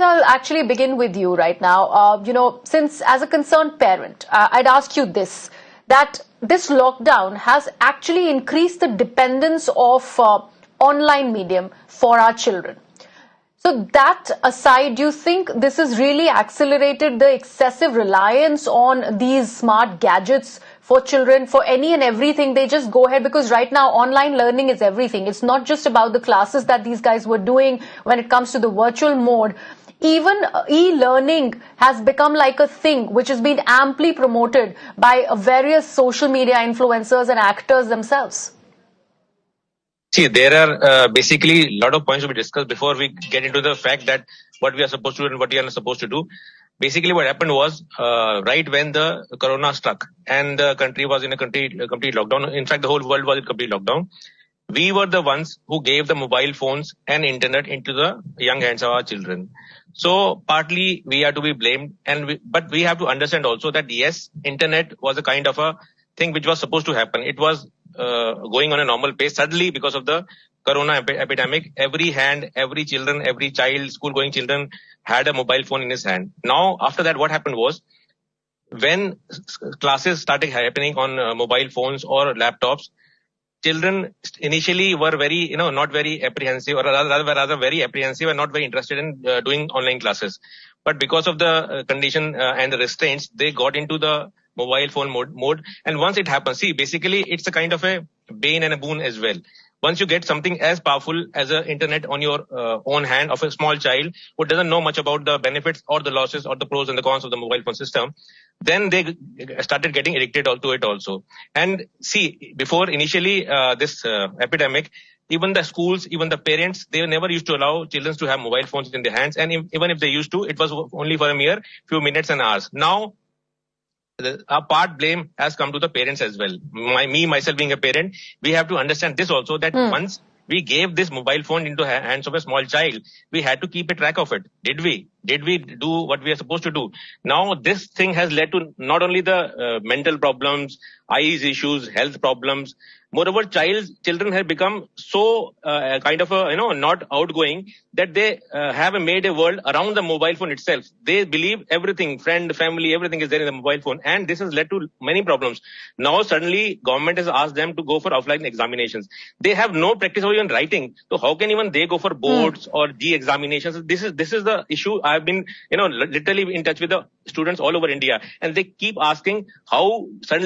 I'll actually begin with you right now. Since as a concerned parent, I'd ask you this, that this lockdown has actually increased the dependence of online medium for our children. So that aside, do you think this has really accelerated the excessive reliance on these smart gadgets for children, for any and everything? They just go ahead, because right now online learning is everything. It's not just about the classes that these guys were doing when it comes to the virtual mode. Even e-learning has become like a thing which has been amply promoted by various social media influencers and actors themselves. See, there are basically a lot of points to be discussed before we get into the fact that what we are supposed to do and what we are not supposed to do. Basically, what happened was right when the corona struck and the country was in a complete lockdown. In fact, the whole world was in complete lockdown. We were the ones who gave the mobile phones and internet into the young hands of our children. So partly we are to be blamed, but we have to understand also that yes, internet was a kind of a thing which was supposed to happen. It was going on a normal pace. Suddenly, because of the corona epidemic, every child, school-going children had a mobile phone in his hand. Now, after that, what happened was, when classes started happening on mobile phones or laptops, children initially were very, not very apprehensive, or rather very apprehensive and not very interested in doing online classes. But because of the condition and the restraints, they got into the mobile phone mode. And once it happens, see, basically it's a kind of a bane and a boon as well. Once you get something as powerful as the internet on your own hand of a small child who doesn't know much about the benefits or the losses or the pros and the cons of the mobile phone system, then they started getting addicted to it also. And see, before initially this epidemic, even the schools, even the parents, they never used to allow children to have mobile phones in their hands. And even if they used to, it was only for a mere few minutes and hours. Now, a part blame has come to the parents as well. Myself being a parent, we have to understand this also, that once we gave this mobile phone into hands of a small child, we had to keep a track of it. Did we do what we are supposed to do? Now, this thing has led to not only the mental problems, eyes issues, health problems. Moreover, children have become so kind of not outgoing, that they have made a world around the mobile phone itself. They believe everything, friend, family, everything is there in the mobile phone, and this has led to many problems. Now, suddenly, government has asked them to go for offline examinations. They have no practice of even writing, so how can even they go for boards or G examinations? This is the issue. I've been literally in touch with the students all over India, and they keep asking how suddenly